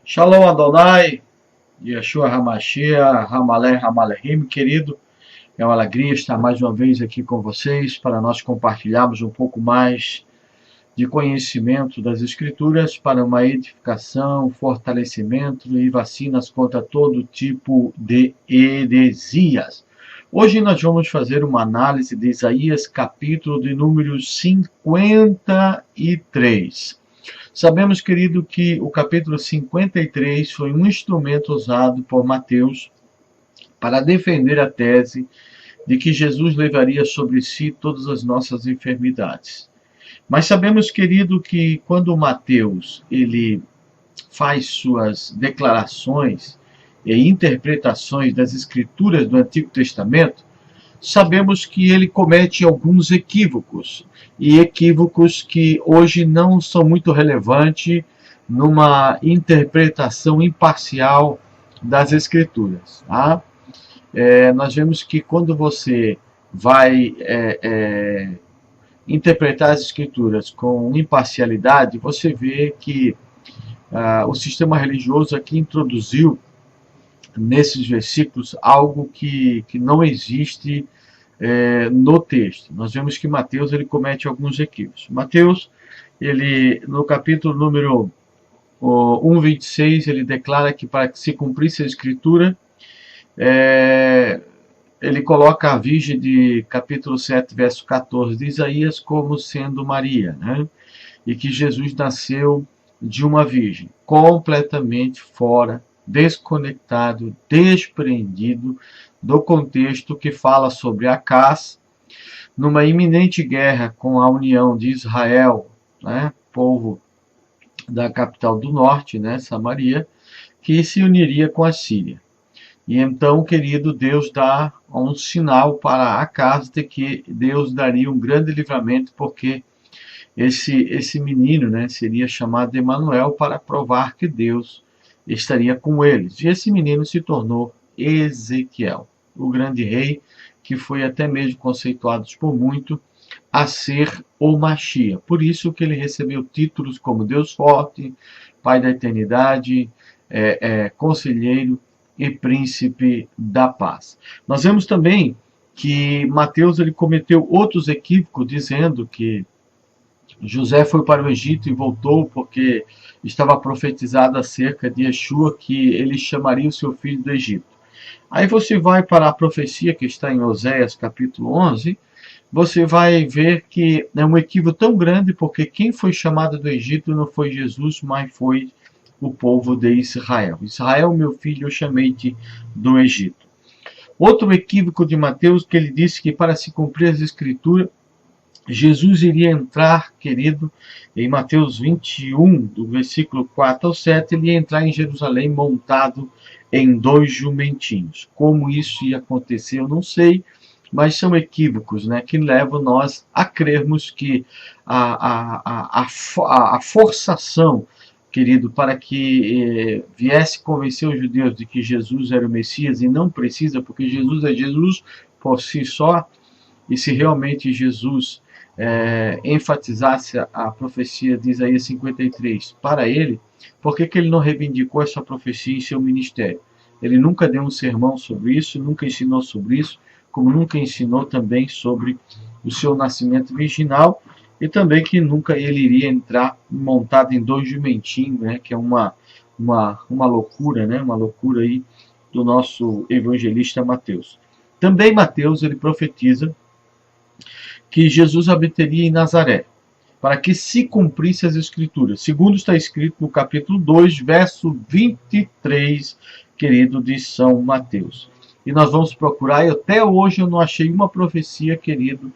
Shalom Adonai, Yeshua HaMashiach, Hamalé Hamalehim, querido. É uma alegria estar mais uma vez aqui com vocês para nós compartilharmos um pouco mais de conhecimento das Escrituras para uma edificação, fortalecimento e vacinas contra todo tipo de heresias. Hoje nós vamos fazer uma análise de Isaías, capítulo de número 53. Sabemos, querido, que o capítulo 53 foi um instrumento usado por Mateus para defender a tese de que Jesus levaria sobre si todas as nossas enfermidades. Mas sabemos, querido, que quando Mateus ele faz suas declarações e interpretações das escrituras do Antigo Testamento, sabemos que ele comete alguns equívocos, e equívocos que hoje não são muito relevantes numa interpretação imparcial das Escrituras. Tá? Nós vemos que quando você vai interpretar as Escrituras com imparcialidade, você vê que o sistema religioso aqui introduziu nesses versículos algo que não existe no texto. Nós vemos que Mateus ele comete alguns equívocos. Mateus, ele, no capítulo número 1:26, ele declara que para que se cumprisse a escritura, ele coloca a virgem de capítulo 7, verso 14 de Isaías como sendo Maria, né? E que Jesus nasceu de uma virgem, completamente fora, desconectado, desprendido do contexto que fala sobre Acás, numa iminente guerra com a união de Israel, né, povo da capital do norte, né, Samaria, que se uniria com a Síria. E então, querido, Deus dá um sinal para Acás de que Deus daria um grande livramento, porque esse menino, né, seria chamado de Emanuel, para provar que Deus estaria com eles. E esse menino se tornou Ezequiel, o grande rei, que foi até mesmo conceituado por muito a ser o Machia. Por isso que ele recebeu títulos como Deus Forte, Pai da Eternidade, Conselheiro e Príncipe da Paz. Nós vemos também que Mateus ele cometeu outros equívocos, dizendo que José foi para o Egito e voltou porque estava profetizado acerca de Yeshua que ele chamaria o seu filho do Egito. Aí você vai para a profecia que está em Oséias capítulo 11, você vai ver que é um equívoco tão grande, porque quem foi chamado do Egito não foi Jesus, mas foi o povo de Israel. Israel, meu filho, eu chamei-te do Egito. Outro equívoco de Mateus, que ele disse que para se cumprir as escrituras, Jesus iria entrar, querido, em Mateus 21, do versículo 4 ao 7, ele ia entrar em Jerusalém montado em 2 jumentinhos. Como isso ia acontecer, eu não sei, mas são equívocos, né, que levam nós a crermos que a forçação, querido, para que viesse convencer os judeus de que Jesus era o Messias, e não precisa, porque Jesus é Jesus por si só, e se realmente Jesus enfatizasse a profecia de Isaías 53 para ele, por que ele não reivindicou essa profecia em seu ministério? Ele nunca deu um sermão sobre isso, nunca ensinou sobre isso, como nunca ensinou também sobre o seu nascimento virginal, e também que nunca ele iria entrar montado em 2 jumentinhos, né, que é uma loucura, né, uma loucura aí do nosso evangelista Mateus. Também Mateus ele profetiza que Jesus habitaria em Nazaré, para que se cumprisse as Escrituras, segundo está escrito no capítulo 2, verso 23, querido, de São Mateus. E nós vamos procurar, e até hoje eu não achei uma profecia, querido,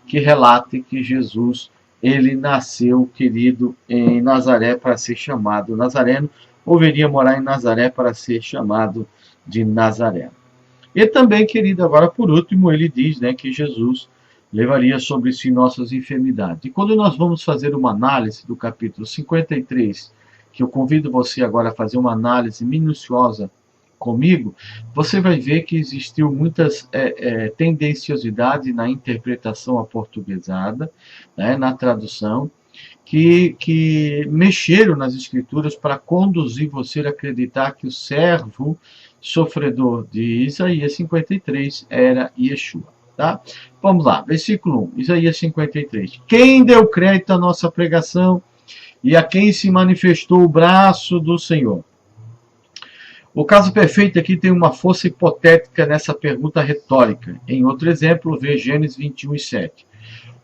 que relate que Jesus, ele nasceu, querido, em Nazaré para ser chamado Nazareno, ou viria morar em Nazaré para ser chamado de Nazareno. E também, querido, agora por último, ele diz, né, que Jesus levaria sobre si nossas enfermidades. E quando nós vamos fazer uma análise do capítulo 53, que eu convido você agora a fazer uma análise minuciosa comigo, você vai ver que existiu muitas tendenciosidades na interpretação aportuguesada, né, na tradução, que mexeram nas Escrituras para conduzir você a acreditar que o servo sofredor de Isaías 53 era Yeshua. Tá? Vamos lá, versículo 1, Isaías 53. Quem deu crédito à nossa pregação e a quem se manifestou o braço do Senhor? O caso perfeito aqui tem uma força hipotética nessa pergunta retórica. Em outro exemplo, vê Gênesis 21:7.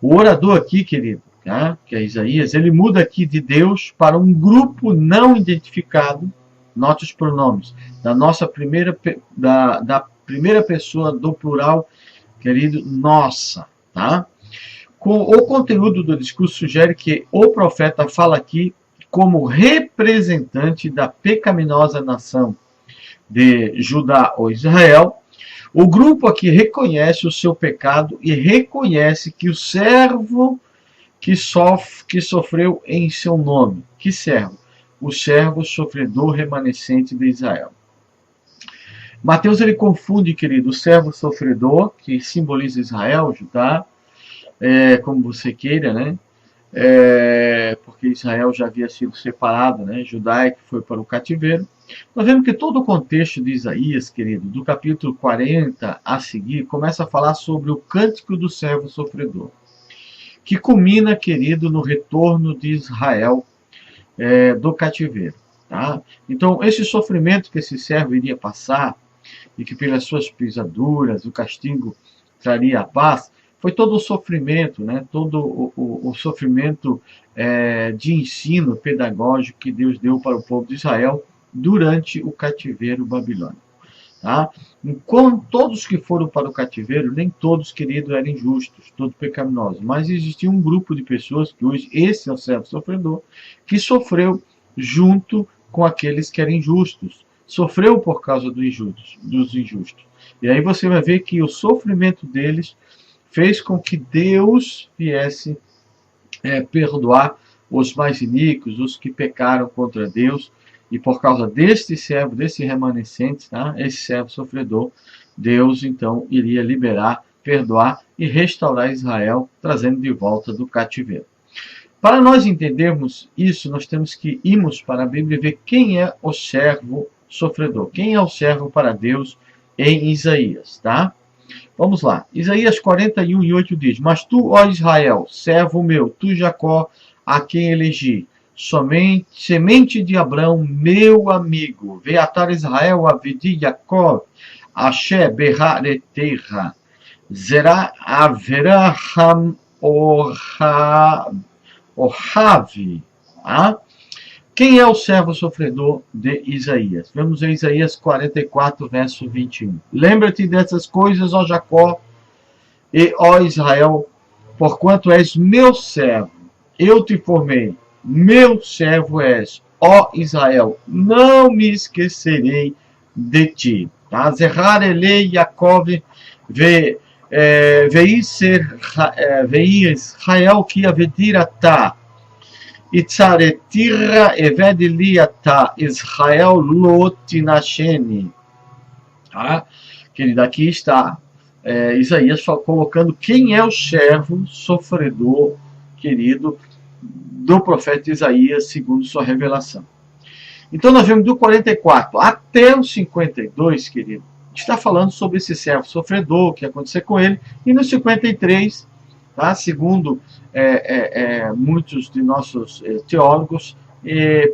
O orador aqui, querido, tá? Que é Isaías, ele muda aqui de Deus para um grupo não identificado, note os pronomes, da primeira pessoa do plural, querido, nossa, tá? O conteúdo do discurso sugere que o profeta fala aqui como representante da pecaminosa nação de Judá ou Israel. O grupo aqui reconhece o seu pecado e reconhece que o servo que sofreu em seu nome. Que servo? O servo sofredor remanescente de Israel. Mateus ele confunde, querido, o servo sofredor, que simboliza Israel, Judá, como você queira, né? Porque Israel já havia sido separado, né? Judá é que foi para o cativeiro. Nós vemos que todo o contexto de Isaías, querido, do capítulo 40 a seguir, começa a falar sobre o cântico do servo sofredor, que culmina, querido, no retorno de Israel do cativeiro. Tá? Então, esse sofrimento que esse servo iria passar, e que pelas suas pisaduras o castigo traria a paz, foi todo o sofrimento, né? Todo o sofrimento de ensino pedagógico que Deus deu para o povo de Israel durante o cativeiro babilônico. Tá? Enquanto todos que foram para o cativeiro, nem todos, queridos, eram injustos, todos pecaminosos, mas existia um grupo de pessoas, que hoje esse é o servo sofredor, que sofreu junto com aqueles que eram injustos, sofreu por causa dos injustos. E aí você vai ver que o sofrimento deles fez com que Deus viesse perdoar os mais iníquos, os que pecaram contra Deus, e por causa deste servo, desse remanescente, tá? Esse servo sofredor, Deus então iria liberar, perdoar e restaurar Israel, trazendo de volta do cativeiro. Para nós entendermos isso, nós temos que irmos para a Bíblia e ver quem é o servo sofredor, quem é o servo para Deus em Isaías, tá? Vamos lá, Isaías 41:8 diz: Mas tu, ó Israel, servo meu, tu Jacó, a quem elegi, semente de Abraão, meu amigo, Veatar Israel, Avedi Jacob, Asher Behareterra, Zerá Averaham Ohavi. Quem é o servo sofredor de Isaías? Vamos em Isaías 44, verso 21. Lembra-te dessas coisas, ó Jacó, e ó Israel, porquanto és meu servo, eu te formei, meu servo és, ó Israel, não me esquecerei de ti. Zerrar elei Jacob, veí Israel que avedirata, Itzaretira evediliata, Israel lotinasheni. Querido, aqui está Isaías colocando quem é o servo sofredor, querido, do profeta Isaías, segundo sua revelação. Então nós vemos do 44 até o 52, querido, está falando sobre esse servo sofredor, o que aconteceu com ele, e no 53, tá, segundo muitos de nossos teólogos,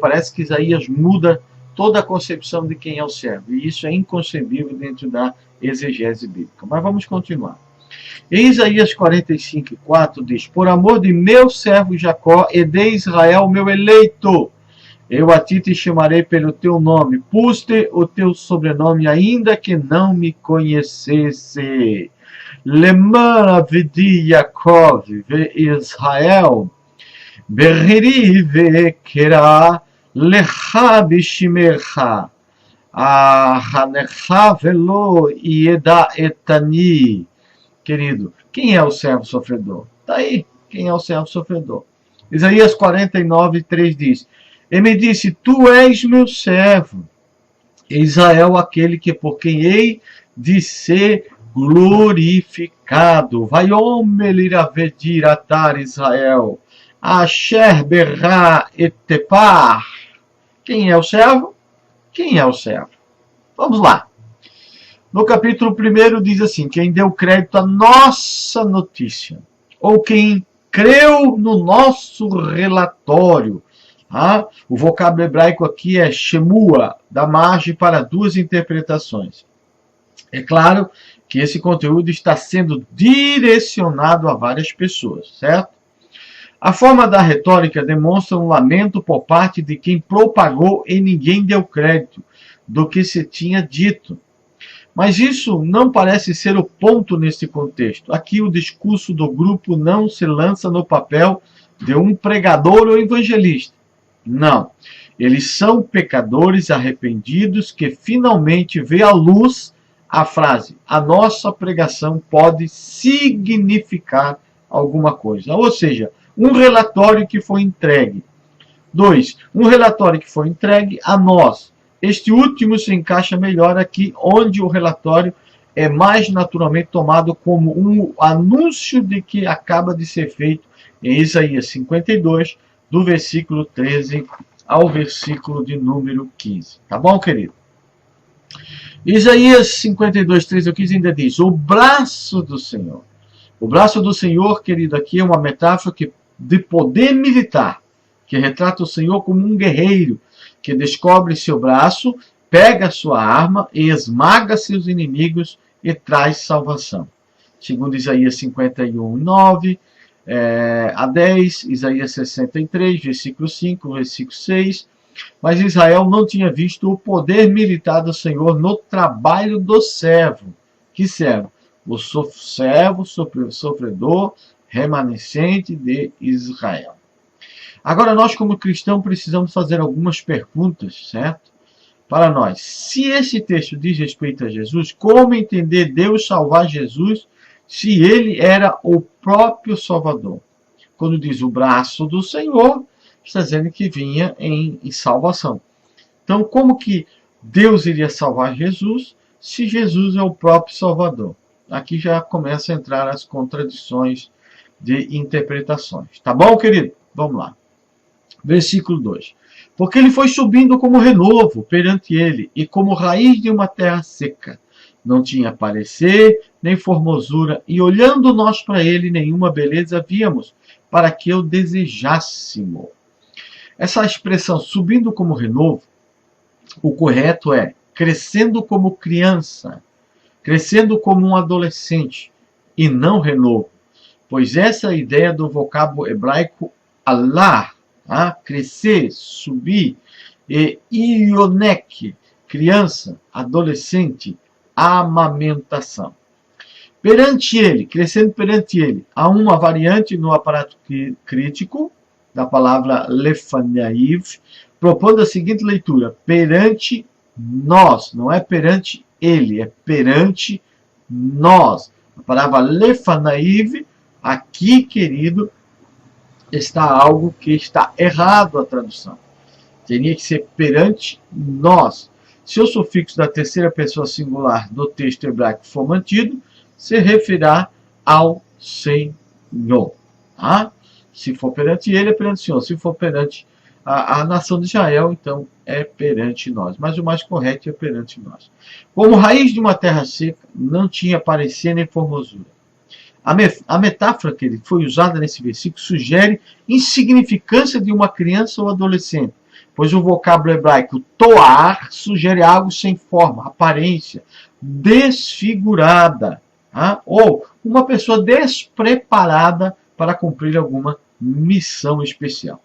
parece que Isaías muda toda a concepção de quem é o servo, e isso é inconcebível dentro da exegese bíblica. Mas vamos continuar. Em Isaías 45:4 diz: Por amor de meu servo Jacó e de Israel, meu eleito, eu a ti te chamarei pelo teu nome, pus-te o teu sobrenome, ainda que não me conhecesse. Lemar avedi Jacob ve Israel, berri ve kera lecha bishimecha, ahanecha velo ieda etani. Querido, quem é o servo sofredor? Está aí, quem é o servo sofredor? Isaías 49:3 diz: E me disse, tu és meu servo, Israel, aquele que por quem hei de ser glorificado. Vai omelir avedir atar Israel, Asher berra etepar. Quem é o servo? Quem é o servo? Vamos lá. No capítulo 1 diz assim, quem deu crédito à nossa notícia, ou quem creu no nosso relatório. O vocábulo hebraico aqui é shemua, dá margem para duas interpretações. É claro que esse conteúdo está sendo direcionado a várias pessoas, certo? A forma da retórica demonstra um lamento por parte de quem propagou e ninguém deu crédito do que se tinha dito. Mas isso não parece ser o ponto nesse contexto. Aqui o discurso do grupo não se lança no papel de um pregador ou evangelista. Não. Eles são pecadores arrependidos que finalmente vê à luz a frase: a nossa pregação pode significar alguma coisa. Ou seja, um relatório que foi entregue. 2. Um relatório que foi entregue a nós. Este último se encaixa melhor aqui, onde o relatório é mais naturalmente tomado como um anúncio de que acaba de ser feito em Isaías 52, do versículo 13 ao versículo de número 15. Tá bom, querido? Isaías 52, 13 ao 15 ainda diz, o braço do Senhor. O braço do Senhor, querido, aqui é uma metáfora de poder militar, que retrata o Senhor como um guerreiro, que descobre seu braço, pega sua arma e esmaga seus inimigos e traz salvação. Segundo Isaías 51, 9 a 10, Isaías 63, versículo 5, versículo 6. Mas Israel não tinha visto o poder militar do Senhor no trabalho do servo. Que servo? O servo sofredor remanescente de Israel. Agora, nós como cristãos precisamos fazer algumas perguntas, certo? Para nós. Se esse texto diz respeito a Jesus, como entender Deus salvar Jesus se ele era o próprio Salvador? Quando diz o braço do Senhor, está dizendo que vinha em salvação. Então, como que Deus iria salvar Jesus se Jesus é o próprio Salvador? Aqui já começam a entrar as contradições de interpretações. Tá bom, querido? Vamos lá. Versículo 2. Porque ele foi subindo como renovo perante ele, e como raiz de uma terra seca. Não tinha parecer, nem formosura, e olhando nós para ele, nenhuma beleza víamos, para que o desejássemos. Essa expressão, subindo como renovo, o correto é crescendo como criança, crescendo como um adolescente, e não renovo. Pois essa é a ideia do vocábulo hebraico alar, crescer, subir, e ionek, criança, adolescente, amamentação. Perante ele, crescendo perante ele, há uma variante no aparato crítico da palavra lefaniav, propondo a seguinte leitura: perante nós, não é perante ele, é perante nós. A palavra lefaniav, aqui, querido, está algo que está errado a tradução. Teria que ser perante nós. Se o sufixo da terceira pessoa singular do texto hebraico for mantido, se referirá ao Senhor. Se for perante ele, é perante o Senhor. Se for perante a nação de Israel, então é perante nós. Mas o mais correto é perante nós. Como raiz de uma terra seca, não tinha parecer nem formosura. A metáfora que foi usada nesse versículo sugere insignificância de uma criança ou adolescente, pois o vocábulo hebraico toar sugere algo sem forma, aparência, desfigurada, ou uma pessoa despreparada para cumprir alguma missão especial.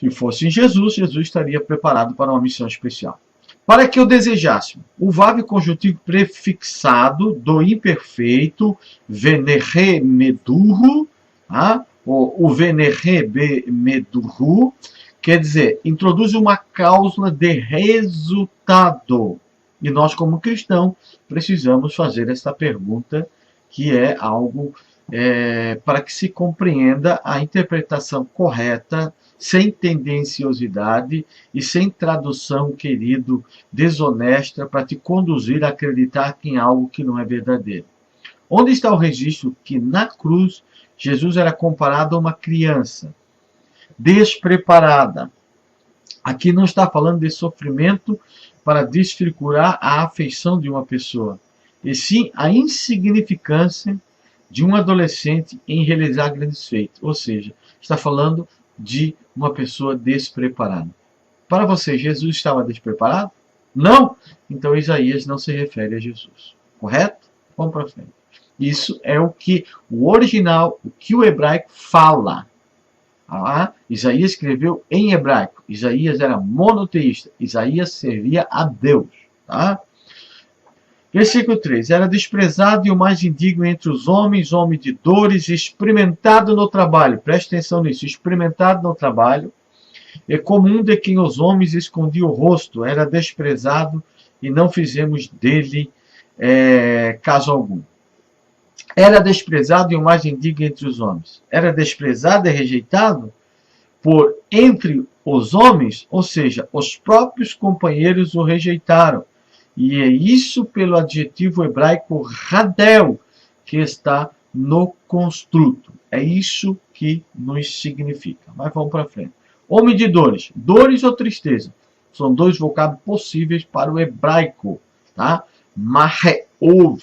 Se fosse em Jesus, Jesus estaria preparado para uma missão especial. Para que eu desejasse, o vav conjuntivo prefixado do imperfeito venerre medurro, o venerre medurro, quer dizer, introduz uma cláusula de resultado. E nós, como cristãos, precisamos fazer essa pergunta, que é algo para que se compreenda a interpretação correta, sem tendenciosidade e sem tradução, querido, desonesta, para te conduzir a acreditar em algo que não é verdadeiro. Onde está o registro que na cruz Jesus era comparado a uma criança despreparada. Aqui não está falando de sofrimento para desfigurar a afeição de uma pessoa, e sim a insignificância de um adolescente em realizar grandes feitos. Ou seja, está falando de uma pessoa despreparada. Para você, Jesus estava despreparado? Não? Então Isaías não se refere a Jesus. Correto? Vamos para frente. Isso é o que o original, o que o hebraico fala. Isaías escreveu em hebraico. Isaías era monoteísta. Isaías servia a Deus. Tá? Versículo 3. Era desprezado e o mais indigno entre os homens, homem de dores, experimentado no trabalho. Preste atenção nisso. Experimentado no trabalho. É comum de quem os homens escondiam o rosto. Era desprezado e não fizemos dele caso algum. Era desprezado e o mais indigno entre os homens. Era desprezado e rejeitado por entre os homens, ou seja, os próprios companheiros o rejeitaram. E é isso pelo adjetivo hebraico radel, que está no construto. É isso que nos significa. Mas vamos para frente. Homem de dores. Dores ou tristeza. São dois vocábulos possíveis para o hebraico. Tá? Maheov.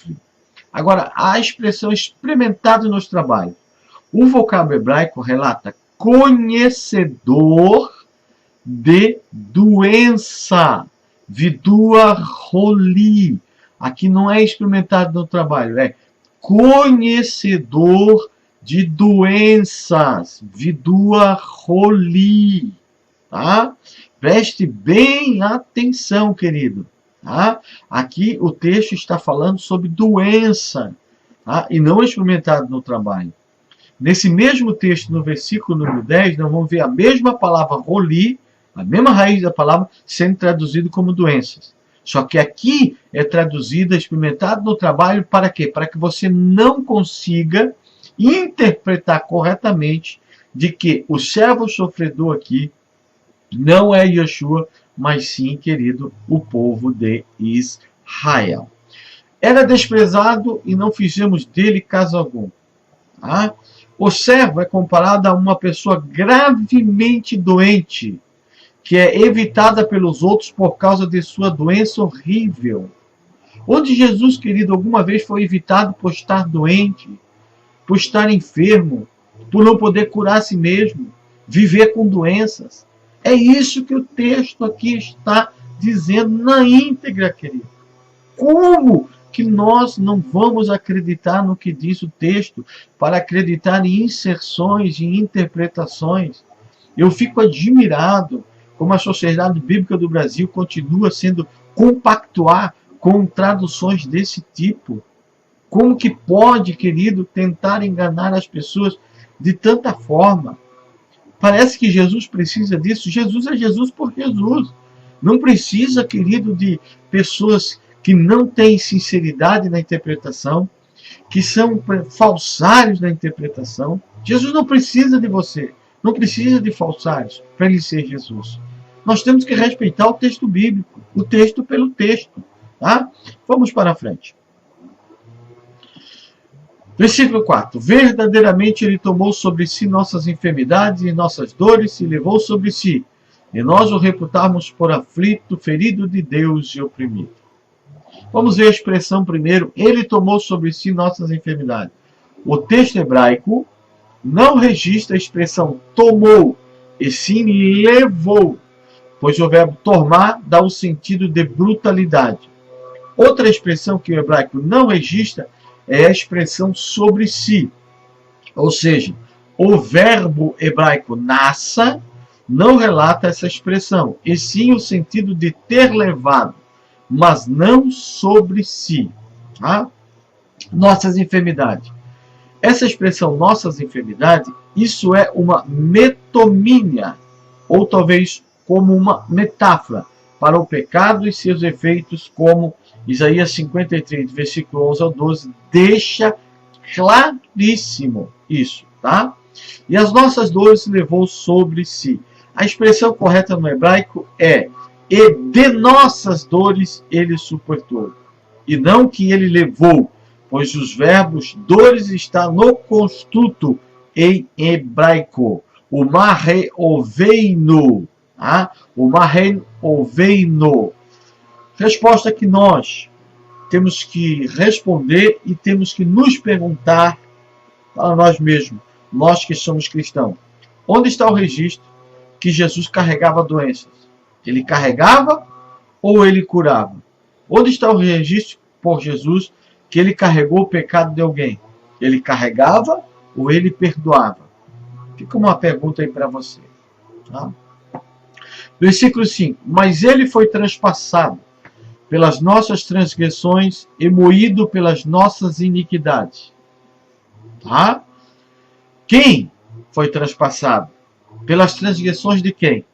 Agora, a expressão experimentado nos trabalhos. O vocábulo hebraico relata conhecedor de doença. Vidua roli. Aqui não é experimentado no trabalho, é conhecedor de doenças. Vidua roli. Tá? Preste bem atenção, querido. Tá? Aqui o texto está falando sobre doença, tá? E não experimentado no trabalho. Nesse mesmo texto, no versículo número 10, nós vamos ver a mesma palavra roli, a mesma raiz da palavra, sendo traduzido como doenças. Só que aqui é traduzida, experimentado no trabalho, para quê? Para que você não consiga interpretar corretamente de que o servo sofredor aqui não é Yeshua, mas sim, querido, o povo de Israel. Era desprezado e não fizemos dele caso algum. Tá? O servo é comparado a uma pessoa gravemente doente, que é evitada pelos outros por causa de sua doença horrível. Onde Jesus, querido, alguma vez foi evitado por estar doente, por estar enfermo, por não poder curar a si mesmo, viver com doenças? É isso que o texto aqui está dizendo na íntegra, querido. Como que nós não vamos acreditar no que diz o texto para acreditar em inserções e interpretações? Eu fico admirado como a Sociedade Bíblica do Brasil continua sendo compactuar com traduções desse tipo. Como que pode, querido, tentar enganar as pessoas de tanta forma? Parece que Jesus precisa disso. Jesus é Jesus por Jesus. Não precisa, querido, de pessoas que não têm sinceridade na interpretação, que são falsários na interpretação. Jesus não precisa de você. Não precisa de falsários para ele ser Jesus. Nós temos que respeitar o texto bíblico. O texto pelo texto. Tá? Vamos para a frente. Versículo 4. Verdadeiramente ele tomou sobre si nossas enfermidades e nossas dores e levou sobre si. E nós o reputamos por aflito, ferido de Deus e oprimido. Vamos ver a expressão primeiro. Ele tomou sobre si nossas enfermidades. O texto hebraico não registra a expressão tomou, e sim levou, pois o verbo tomar dá o sentido de brutalidade. Outra expressão que o hebraico não registra é a expressão sobre si. Ou seja, o verbo hebraico nassa não relata essa expressão, e sim o sentido de ter levado, mas não sobre si. Tá? Nossas enfermidades. Essa expressão nossas enfermidades, isso é uma metomínia, ou talvez como uma metáfora para o pecado e seus efeitos, como Isaías 53, versículo 11 ao 12, deixa claríssimo isso, tá? E as nossas dores levou sobre si. A expressão correta no hebraico é e de nossas dores ele suportou, e não que ele levou, pois os verbos dores está no construto em hebraico. O Mareoveino. Tá? O Mareoveino. Resposta que nós temos que responder e temos que nos perguntar para nós mesmos, nós que somos cristãos. Onde está o registro que Jesus carregava doenças? Ele carregava ou ele curava? Onde está o registro por Jesus que ele carregou o pecado de alguém? Ele carregava ou ele perdoava? Fica uma pergunta aí para você. Tá? Versículo 5. Mas ele foi transpassado pelas nossas transgressões e moído pelas nossas iniquidades. Tá? Quem foi transpassado? Pelas transgressões de quem?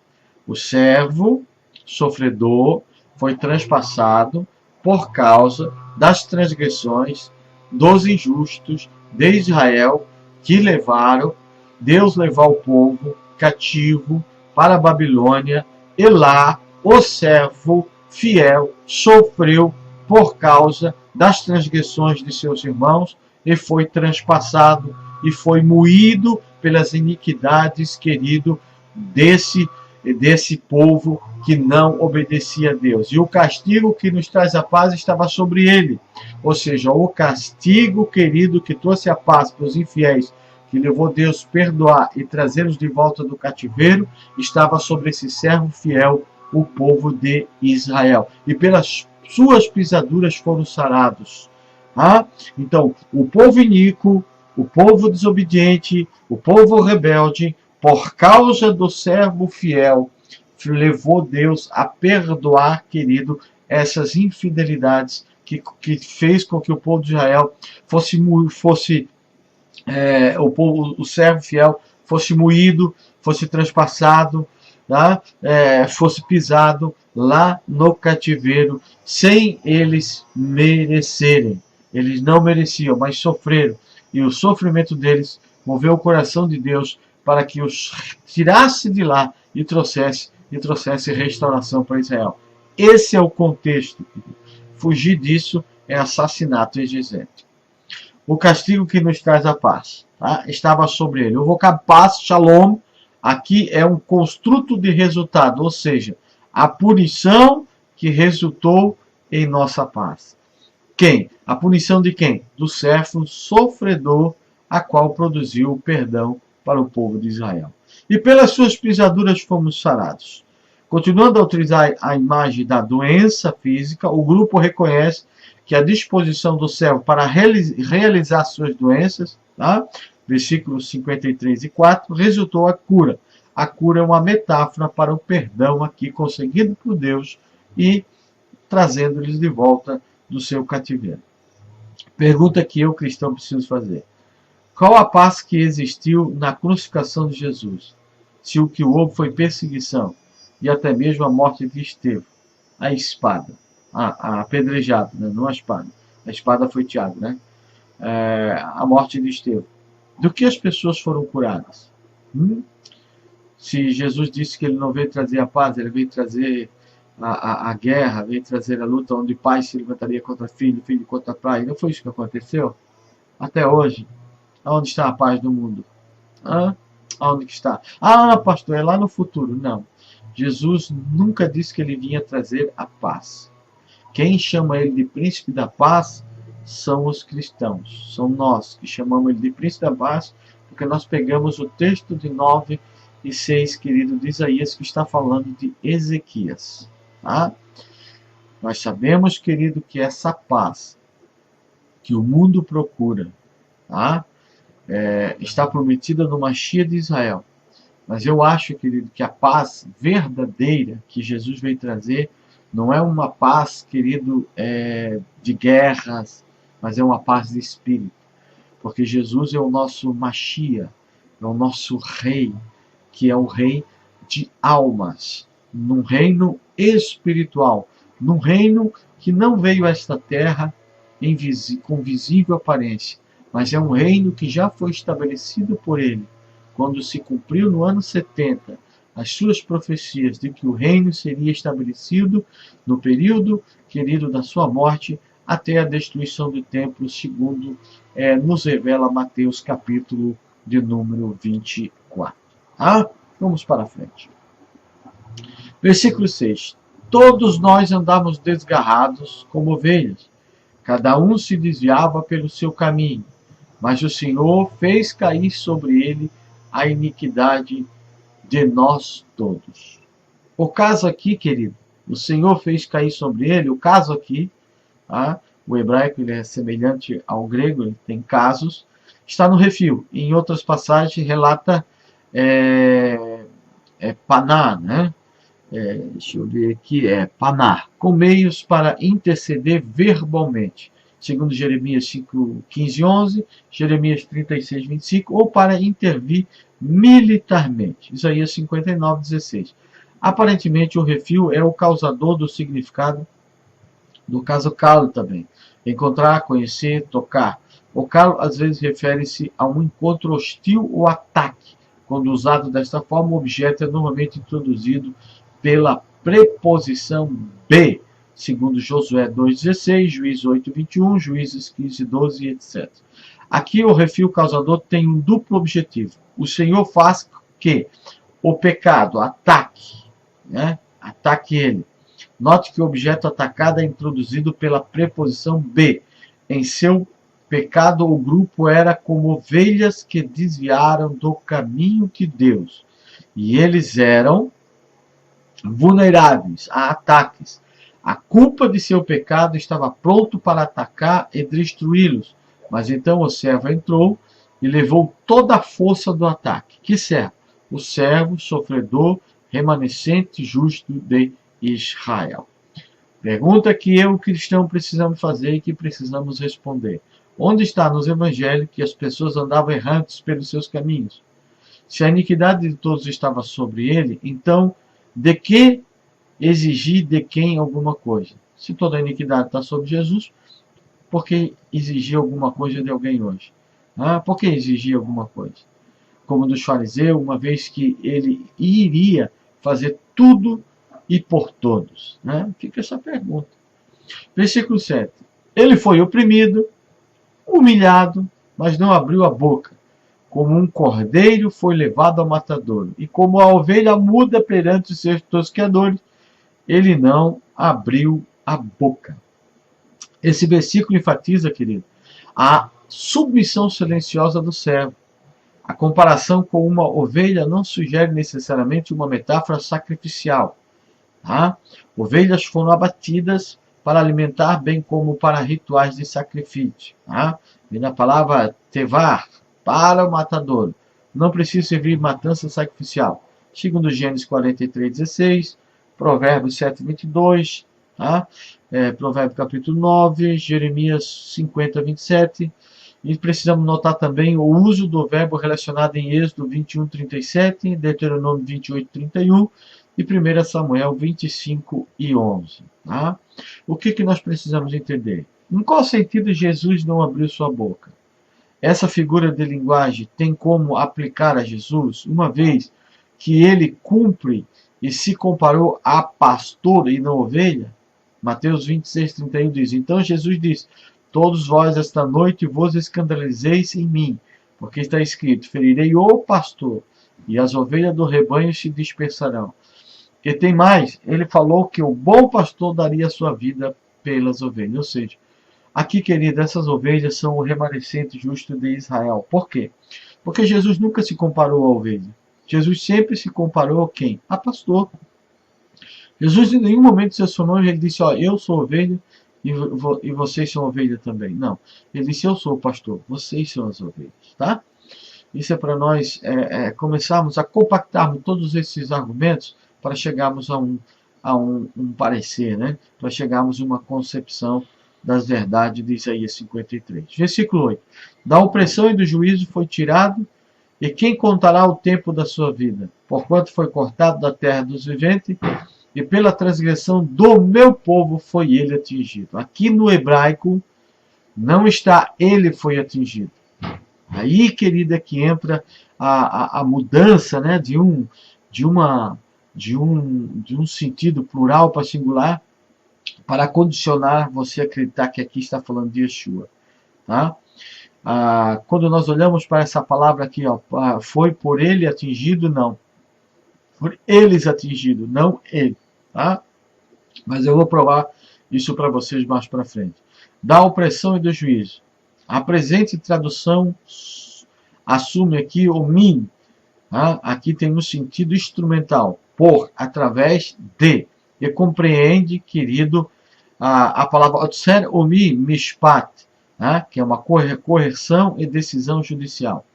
O servo sofredor foi transpassado por causa das transgressões dos injustos de Israel, que levaram, Deus levou o povo cativo para a Babilônia, e lá o servo fiel sofreu por causa das transgressões de seus irmãos e foi transpassado e foi moído pelas iniquidades, querido, desse povo que não obedecia a Deus. E o castigo que nos traz a paz estava sobre ele. Ou seja, o castigo, querido, que trouxe a paz para os infiéis, que levou Deus perdoar e trazê-los de volta do cativeiro, estava sobre esse servo fiel, o povo de Israel. E pelas suas pisaduras foram sarados. Ah? Então, o povo iníquo, o povo desobediente, o povo rebelde, por causa do servo fiel, levou Deus a perdoar, querido, essas infidelidades que fez com que o povo de Israel o servo fiel fosse moído, fosse transpassado, tá? Fosse pisado lá no cativeiro, sem eles merecerem. Eles não mereciam, mas sofreram. E o sofrimento deles moveu o coração de Deus para que os tirasse de lá e trouxesse restauração para Israel. Esse é o contexto. Fugir disso é assassinato exegético. O castigo que nos traz a paz, tá? Estava sobre ele. O vocábulo paz, shalom, aqui é um construto de resultado, ou seja, a punição que resultou em nossa paz. Quem? A punição de quem? Do servo sofredor, a qual produziu o perdão para o povo de Israel. E pelas suas pisaduras fomos sarados. Continuando a utilizar a imagem da doença física, o grupo reconhece que a disposição do servo para realizar suas doenças, tá? Versículos 53 e 4, resultou a cura. A cura é uma metáfora para o perdão aqui conseguido por Deus e trazendo-lhes de volta do seu cativeiro. Pergunta que eu, cristão, preciso fazer. Qual a paz que existiu na crucificação de Jesus? Se o que houve foi perseguição e até mesmo a morte de Estevão, a espada, a apedrejada, né? Não a espada. A espada foi Tiago, né? A morte de Estevão. Do que as pessoas foram curadas? Se Jesus disse que ele não veio trazer a paz, ele veio trazer a guerra, veio trazer a luta onde pai se levantaria contra filho, filho contra pai. Não foi isso que aconteceu? Até hoje. Onde está a paz do mundo? Onde que está? Pastor, é lá no futuro. Não. Jesus nunca disse que ele vinha trazer a paz. Quem chama ele de príncipe da paz são os cristãos. São nós que chamamos ele de príncipe da paz, porque nós pegamos o texto de 9 e 6, querido, de Isaías, que está falando de Ezequias. Tá? Nós sabemos, querido, que essa paz que o mundo procura, tá? Está prometida no Mashiach de Israel. Mas eu acho, querido, que a paz verdadeira que Jesus veio trazer não é uma paz, querido, de guerras, mas é uma paz de espírito. Porque Jesus é o nosso Mashiach, é o nosso rei, que é o rei de almas, num reino espiritual, num reino que não veio a esta terra com visível aparência, mas é um reino que já foi estabelecido por ele, quando se cumpriu no ano 70 as suas profecias de que o reino seria estabelecido no período, querido, da sua morte, até a destruição do templo, segundo nos revela Mateus capítulo de número 24. Ah, vamos para frente. Versículo 6. Todos nós andávamos desgarrados como ovelhas, cada um se desviava pelo seu caminho, mas o Senhor fez cair sobre ele a iniquidade de nós todos. O caso aqui, querido, o Senhor fez cair sobre ele, o caso aqui, tá? O hebraico ele é semelhante ao grego, ele tem casos, está no refil. Em outras passagens relata paná, né? Deixa eu ver aqui, paná, com meios para interceder verbalmente, segundo Jeremias 5, 15 11, Jeremias 36, 25, ou para intervir militarmente, Isaías 59, 16. Aparentemente, o refil é o causador do significado do caso calo também. Encontrar, conhecer, tocar. O calo, às vezes, refere-se a um encontro hostil ou ataque. Quando usado desta forma, o objeto é normalmente introduzido pela preposição B, segundo Josué 2,16, Juízes 8,21, Juízes 15,12, etc. Aqui o refil causador tem um duplo objetivo. O Senhor faz que o pecado ataque, né? Ataque ele. Note que o objeto atacado é introduzido pela preposição B. Em seu pecado, o grupo era como ovelhas que desviaram do caminho de Deus. E eles eram vulneráveis a ataques. A culpa de seu pecado estava pronto para atacar e destruí-los. Mas então o servo entrou e levou toda a força do ataque. Que servo? O servo sofredor, remanescente justo de Israel. Pergunta que eu, cristão, precisamos fazer e que precisamos responder. Onde está nos evangelhos que as pessoas andavam errantes pelos seus caminhos? Se a iniquidade de todos estava sobre ele, então de que exigir de quem alguma coisa? Se toda a iniquidade está sobre Jesus, por que exigir alguma coisa de alguém hoje? Por que exigir alguma coisa? Como dos fariseus, uma vez que ele iria fazer tudo e por todos. Fica essa pergunta. Versículo 7. Ele foi oprimido, humilhado, mas não abriu a boca. Como um cordeiro foi levado ao matadouro, e como a ovelha muda perante os seus tosqueadores, ele não abriu a boca. Esse versículo enfatiza, querido, a submissão silenciosa do servo. A comparação com uma ovelha não sugere necessariamente uma metáfora sacrificial. Ovelhas foram abatidas para alimentar, bem como para rituais de sacrifício. Vem na palavra tevar, para o matadouro. Não precisa servir matança sacrificial. Segundo Gênesis 43, 16, Provérbios 7, 22, Provérbios capítulo 9, Jeremias 50, 27. E precisamos notar também o uso do verbo relacionado em Êxodo 21, 37, Deuteronômio 28, 31 e 1 Samuel 25 e 11. O que nós precisamos entender? Em qual sentido Jesus não abriu sua boca? Essa figura de linguagem tem como aplicar a Jesus, uma vez que ele cumpre e se comparou a pastor e não ovelha? Mateus 26, 31 diz, então Jesus disse, todos vós esta noite vos escandalizeis em mim, porque está escrito, ferirei o pastor, e as ovelhas do rebanho se dispersarão. E tem mais, ele falou que o bom pastor daria a sua vida pelas ovelhas. Ou seja, aqui, querido, essas ovelhas são o remanescente justo de Israel. Por quê? Porque Jesus nunca se comparou a ovelha. Jesus sempre se comparou a quem? A pastor. Jesus em nenhum momento se acionou e ele disse, eu sou ovelha e vocês são ovelha também. Não. Ele disse, eu sou o pastor, vocês são as ovelhas. Tá? Isso é para nós começarmos a compactarmos todos esses argumentos para chegarmos a um parecer, para chegarmos a uma concepção das verdades de Isaías 53. Versículo 8. Da opressão e do juízo foi tirado, e quem contará o tempo da sua vida? Porquanto foi cortado da terra dos viventes, e pela transgressão do meu povo foi ele atingido. Aqui no hebraico não está ele foi atingido. Aí, querida, que entra a mudança de um sentido plural para singular, para condicionar você a acreditar que aqui está falando de Yeshua. Tá? Quando nós olhamos para essa palavra aqui, ó, foi por ele atingido, não. Por eles atingido, não ele. Tá? Mas eu vou provar isso para vocês mais para frente. Da opressão e do juízo. A presente tradução assume aqui o min. Tá? Aqui tem um sentido instrumental. Por, através de. E compreende, querido, a palavra otser omi mishpat, tá? Que é uma correção e decisão judicial.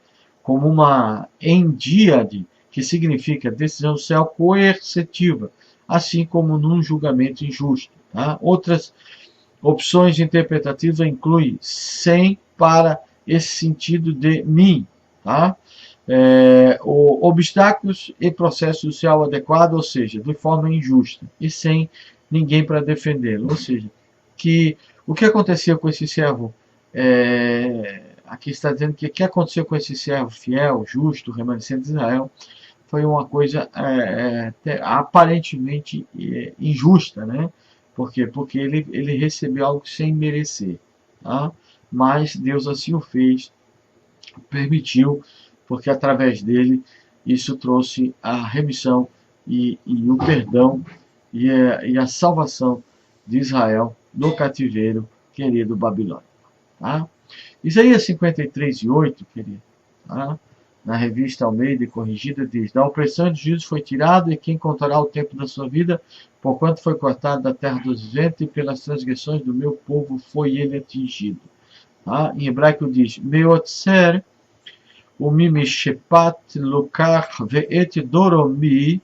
Como uma endíade, que significa decisão judicial coercitiva, assim como num julgamento injusto. Tá? Outras opções interpretativas incluem sem para esse sentido de mim. Tá? Obstáculos e processo social adequado, ou seja, de forma injusta e sem ninguém para defendê-lo. Ou seja, que o que acontecia com esse servo, aqui está dizendo que o que aconteceu com esse servo fiel, justo, remanescente de Israel, foi uma coisa aparentemente injusta, né? Por quê? Porque ele recebeu algo sem merecer. Tá? Mas Deus assim o fez, permitiu, porque através dele isso trouxe a remissão e o perdão e a salvação de Israel do cativeiro, querido Babilônia. Tá? Isaías 53:8, querido, tá? Na revista Almeida e Corrigida, diz: da opressão de juízo foi tirado, e quem contará o tempo da sua vida, porquanto foi cortado da terra dos viventes, e pelas transgressões do meu povo foi ele atingido. Tá? Em hebraico diz: Meotzer וממשפט לוקח ואת דורומי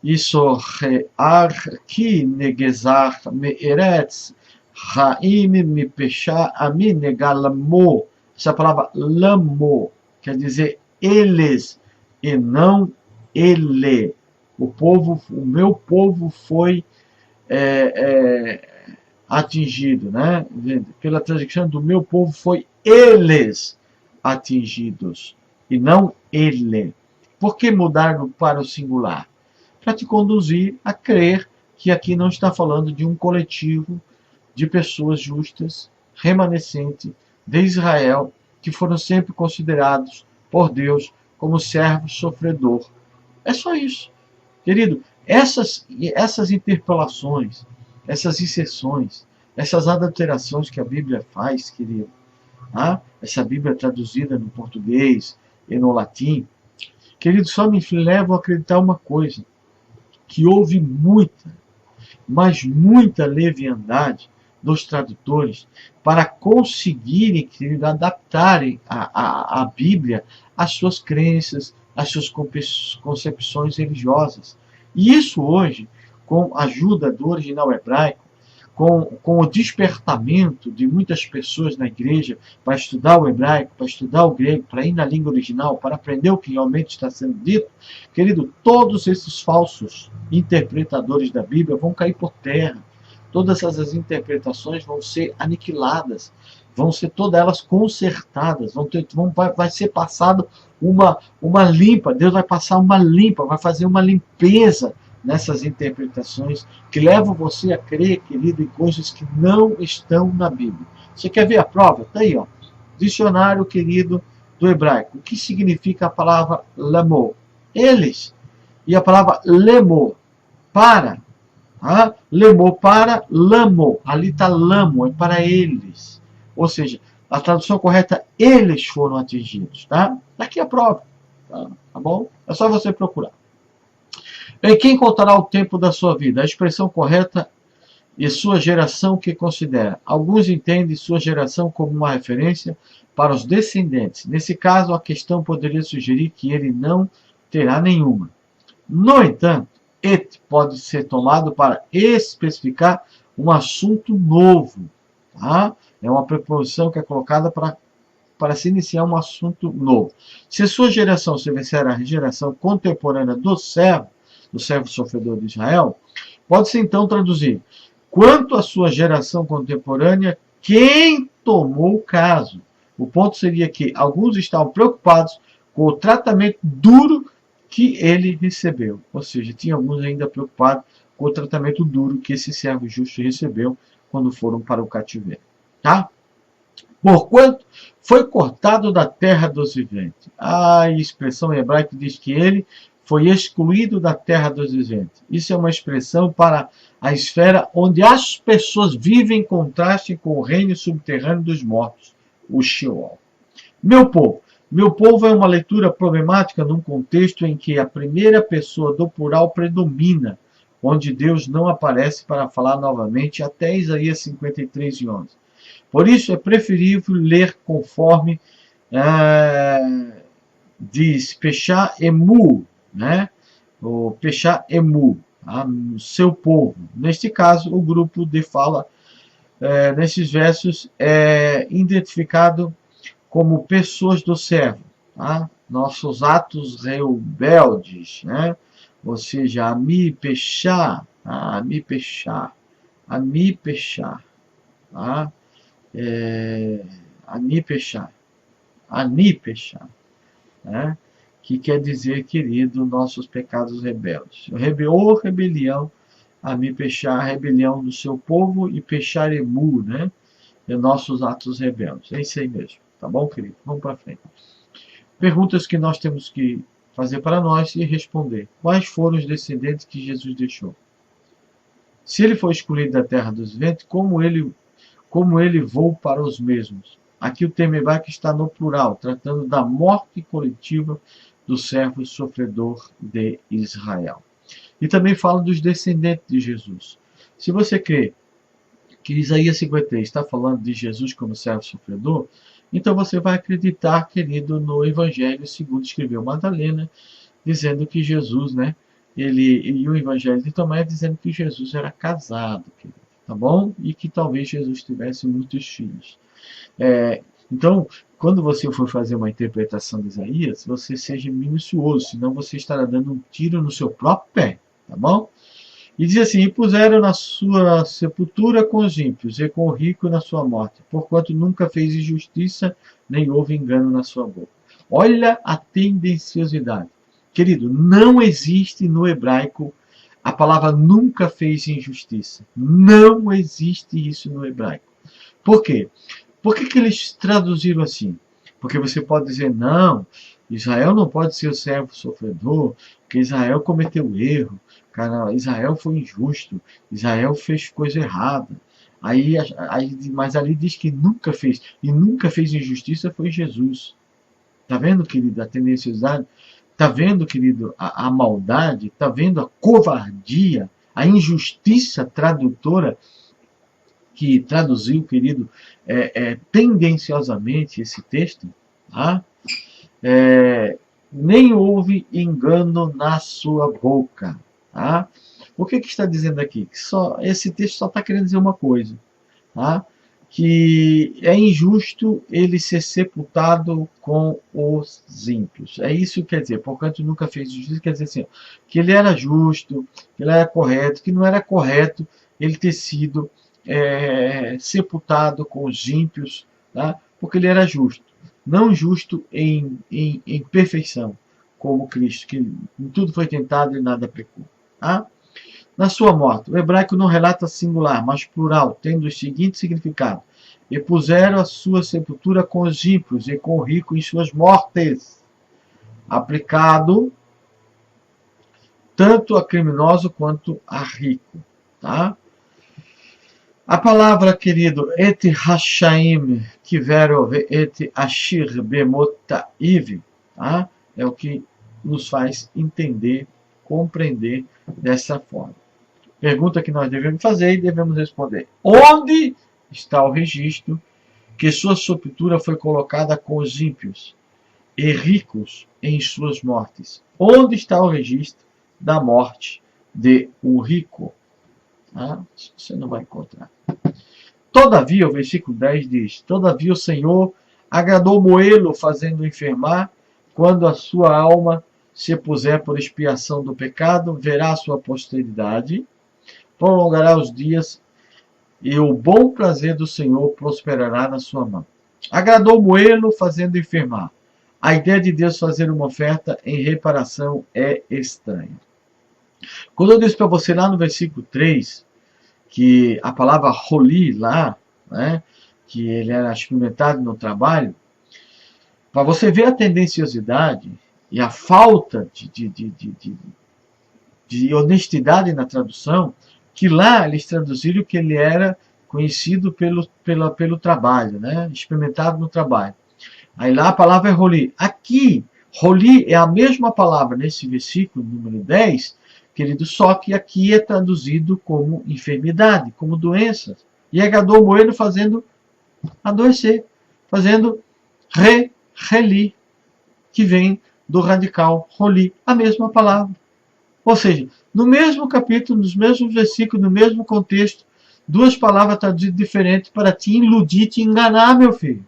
יסוחר כי נגזך מארץ חיים מפשע עמי נגלמו. Essa palavra lamo quer dizer eles e não ele. O meu povo foi atingido, né? Pela transgressão do meu povo foi eles atingidos, e não ele. Por que mudar para o singular? Para te conduzir a crer que aqui não está falando de um coletivo de pessoas justas, remanescente de Israel, que foram sempre considerados por Deus como servo sofredor. É só isso. Querido, essas interpolações, essas inserções, essas adulterações que a Bíblia faz, querido, essa Bíblia traduzida no português e no latim, querido, só me levam a acreditar uma coisa, que houve muita, mas muita leviandade dos tradutores para conseguirem, querido, adaptarem a Bíblia às suas crenças, às suas concepções religiosas. E isso hoje, com a ajuda do original hebraico, com o despertamento de muitas pessoas na igreja para estudar o hebraico, para estudar o grego, para ir na língua original, para aprender o que realmente está sendo dito, querido, todos esses falsos interpretadores da Bíblia vão cair por terra. Todas essas interpretações vão ser aniquiladas, vão ser todas elas consertadas, vai ser passado uma limpa, Deus vai passar uma limpa, vai fazer uma limpeza nessas interpretações que levam você a crer, querido, em coisas que não estão na Bíblia. Você quer ver a prova? Está aí, ó. Dicionário, querido, do hebraico. O que significa a palavra lamo? Eles. E a palavra lemo, para. Lemo, para, lamo. Ali está lamo, é para eles. Ou seja, a tradução correta, eles foram atingidos. Tá? Aqui a prova. Tá bom? É só você procurar. Em quem contará o tempo da sua vida? A expressão correta e sua geração que considera. Alguns entendem sua geração como uma referência para os descendentes. Nesse caso, a questão poderia sugerir que ele não terá nenhuma. No entanto, et pode ser tomado para especificar um assunto novo. Tá? É uma preposição que é colocada para se iniciar um assunto novo. Se sua geração se vencer a geração contemporânea do servo sofredor de Israel, pode-se então traduzir: quanto à sua geração contemporânea, quem tomou o caso? O ponto seria que alguns estavam preocupados com o tratamento duro que ele recebeu. Ou seja, tinha alguns ainda preocupados com o tratamento duro que esse servo justo recebeu quando foram para o cativeiro. Tá? porquanto foi cortado da terra dos viventes. A expressão hebraica diz que ele foi excluído da terra dos viventes. Isso é uma expressão para a esfera onde as pessoas vivem em contraste com o reino subterrâneo dos mortos, o Sheol. Meu povo. Meu povo é uma leitura problemática num contexto em que a primeira pessoa do plural predomina, onde Deus não aparece para falar novamente até Isaías 53:11. Por isso é preferível ler conforme diz Peshá Emu, né? O Peshá Emu, o seu povo. Neste caso, o grupo de fala nesses versos é identificado como pessoas do servo, tá? Nossos atos rebeldes, né? Ou seja, Ami Peshá, Ami Peshá, Ami Peshá, tá? Anipechá, Anipechá, né? Que quer dizer, querido, nossos pecados rebeldes. Ou rebelião, Anipechá, rebelião do seu povo, e Pecharemu, né? De nossos atos rebeldes. É isso aí mesmo, tá bom, querido? Vamos para frente. Perguntas que nós temos que fazer para nós e responder. Quais foram os descendentes que Jesus deixou? Se ele foi escolhido da terra dos viventes, como ele voou para os mesmos. Aqui o termo hebraico está no plural, tratando da morte coletiva do servo sofredor de Israel. E também fala dos descendentes de Jesus. Se você crê que Isaías 53 está falando de Jesus como servo sofredor, então você vai acreditar, querido, no Evangelho segundo escreveu Madalena, dizendo que Jesus, né, e o Evangelho de Tomé dizendo que Jesus era casado, querido, tá bom? E que talvez Jesus tivesse muitos filhos. Então, quando você for fazer uma interpretação de Isaías, você seja minucioso, senão você estará dando um tiro no seu próprio pé, tá bom? E diz assim: e puseram na sua sepultura com os ímpios, e com o rico na sua morte, porquanto nunca fez injustiça, nem houve engano na sua boca. Olha a tendenciosidade. Querido, não existe no hebraico a palavra nunca fez injustiça. Não existe isso no hebraico. Por quê? Por que eles traduziram assim? Porque você pode dizer, não, Israel não pode ser o servo sofredor, porque Israel cometeu erro, cara, Israel foi injusto, Israel fez coisa errada. Mas ali diz que nunca fez, e nunca fez injustiça foi Jesus. Tá vendo, querido, a tendenciosidade? Tá vendo, querido, a maldade? Tá vendo a covardia, a injustiça tradutora que traduziu, querido, tendenciosamente esse texto? Tá? Nem houve engano na sua boca. Tá? O que está dizendo aqui? Esse texto só está querendo dizer uma coisa. Tá? Que é injusto ele ser sepultado com os ímpios. É isso que quer dizer. Portanto, nunca fez justiça. Quer dizer assim, que ele era justo, que ele era correto, que não era correto ele ter sido sepultado com os ímpios, tá? Porque ele era justo. Não justo em perfeição, como Cristo, que em tudo foi tentado e nada pecou. Tá? Na sua morte, o hebraico não relata singular, mas plural, tendo o seguinte significado: e puseram a sua sepultura com os ímpios e com o rico em suas mortes, aplicado tanto a criminoso quanto a rico. Tá? A palavra, querido, et hashaim kivero et ashir bemotaiv, tá? É o que nos faz entender, compreender dessa forma. Pergunta que nós devemos fazer e devemos responder: onde está o registro que sua sepultura foi colocada com os ímpios e ricos em suas mortes? Onde está o registro da morte de um rico? Você não vai encontrar. Todavia, o versículo 10 diz: todavia o Senhor agradou Moê-lo, fazendo enfermar, quando a sua alma se puser por expiação do pecado, verá a sua posteridade, prolongará os dias, e o bom prazer do Senhor prosperará na sua mão. Agradou Moê-lo, fazendo enfermar. A ideia de Deus fazer uma oferta em reparação é estranha. Quando eu disse para você lá no versículo 3, que a palavra roli lá, né, que ele era experimentado no trabalho, para você ver a tendenciosidade e a falta de honestidade na tradução, que lá eles traduziram que ele era conhecido pelo trabalho, né? Experimentado no trabalho. Aí lá a palavra é roli. Aqui, roli é a mesma palavra nesse versículo, número 10, querido, só que aqui é traduzido como enfermidade, como doença. E é Gadol Moelo fazendo adoecer, fazendo reli, que vem do radical roli, a mesma palavra. Ou seja, no mesmo capítulo, nos mesmos versículos, no mesmo contexto, duas palavras traduzidas diferentes para te iludir, te enganar, meu filho.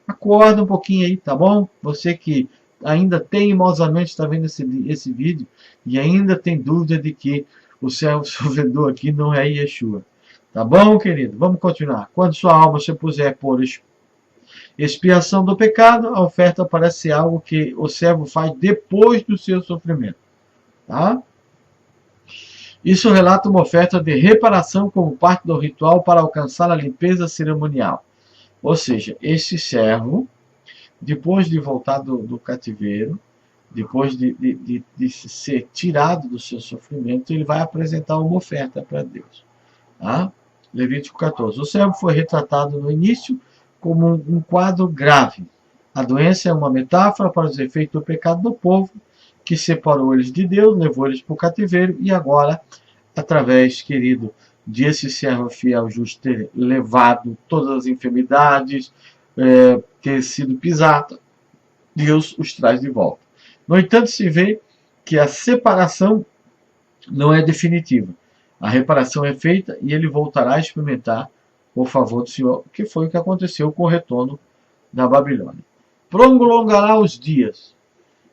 Acorda um pouquinho aí, tá bom? Você que ainda teimosamente está vendo esse vídeo e ainda tem dúvida de que o servo sofredor aqui não é Yeshua. Tá bom, querido? Vamos continuar. Quando sua alma se puser por expiação do pecado, a oferta parece ser algo que o servo faz depois do seu sofrimento. Tá? Isso relata uma oferta de reparação como parte do ritual para alcançar a limpeza cerimonial. Ou seja, esse servo, depois de voltar do cativeiro, depois de ser tirado do seu sofrimento, ele vai apresentar uma oferta para Deus. Tá? Levítico 14. O servo foi retratado no início como um quadro grave. A doença é uma metáfora para os efeitos do pecado do povo, que separou eles de Deus, levou eles para o cativeiro, e agora, através, querido, desse servo fiel justo ter levado todas as enfermidades, ter sido pisado, Deus os traz de volta. No entanto, se vê que a separação não é definitiva. A reparação é feita e ele voltará a experimentar o favor do Senhor, que foi o que aconteceu com o retorno da Babilônia. Prolongará os dias,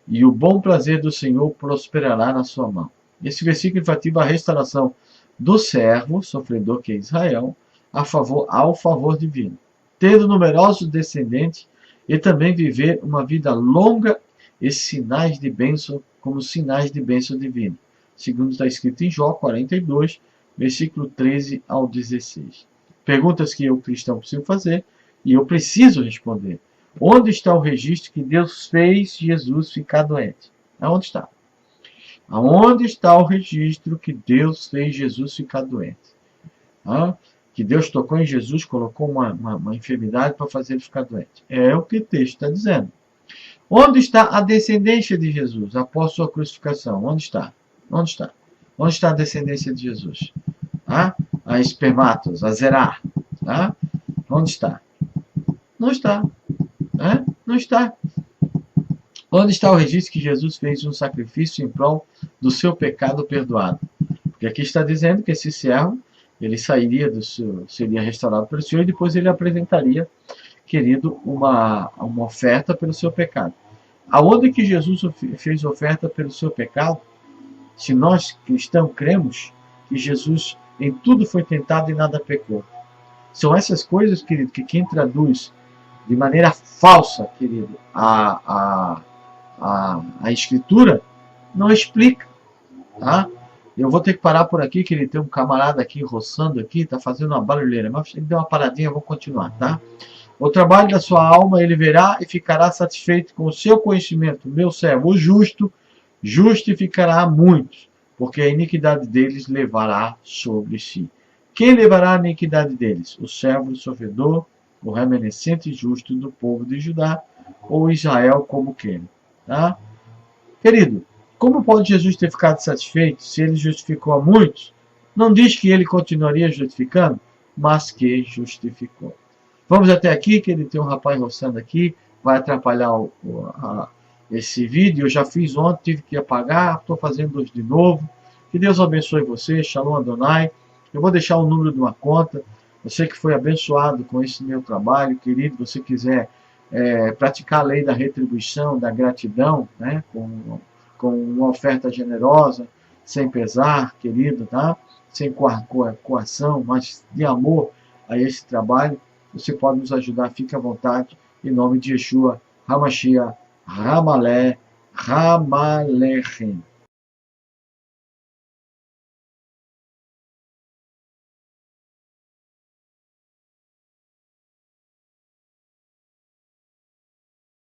e o bom prazer do Senhor prosperará na sua mão. Esse versículo enfatiza a restauração do servo, sofredor que é Israel, ao favor divino, tendo numerosos descendentes e também viver uma vida longa e sinais de bênção, como sinais de bênção divina. Segundo está escrito em Jó 42, versículo 13 ao 16. Perguntas que eu, cristão, preciso fazer e eu preciso responder. Onde está o registro que Deus fez Jesus ficar doente? Aonde está? Aonde está o registro que Deus fez Jesus ficar doente? Que Deus tocou em Jesus, colocou uma enfermidade para fazer ele ficar doente. É o que o texto está dizendo. Onde está a descendência de Jesus após sua crucificação? Onde está? Onde está? Onde está a descendência de Jesus? A espermatos, a Zerá. Onde está? Não está. Não está. Onde está o registro que Jesus fez um sacrifício em prol do seu pecado perdoado? Porque aqui está dizendo que esse servo, ele sairia seria restaurado pelo Senhor e depois ele apresentaria, querido, uma oferta pelo seu pecado. Aonde que Jesus fez oferta pelo seu pecado? Se nós cristãos cremos que Jesus em tudo foi tentado e nada pecou. São essas coisas, querido, que quem traduz de maneira falsa, querido, a Escritura, não explica. Tá? Eu vou ter que parar por aqui, querido. Tem um camarada aqui roçando aqui, está fazendo uma barulheira. Mas ele deu uma paradinha, eu vou continuar, tá? O trabalho da sua alma ele verá e ficará satisfeito com o seu conhecimento. Meu servo, o justo, justificará muitos, porque a iniquidade deles levará sobre si. Quem levará a iniquidade deles? O servo sofredor, o remanescente justo do povo de Judá, ou Israel como queira. Tá? Querido, como pode Jesus ter ficado satisfeito se ele justificou a muitos? Não diz que ele continuaria justificando, mas que justificou. Vamos até aqui, que ele tem um rapaz roçando aqui, vai atrapalhar esse vídeo. Eu já fiz ontem, tive que apagar, estou fazendo hoje de novo. Que Deus abençoe você, Shalom Adonai. Eu vou deixar o número de uma conta. Você que foi abençoado com esse meu trabalho, querido, você quiser praticar a lei da retribuição, da gratidão, né, com uma oferta generosa, sem pesar, querido, tá? Sem coação, mas de amor a esse trabalho, você pode nos ajudar, fique à vontade, em nome de Yeshua, Hamashiach, Ramalé, Ramalechem.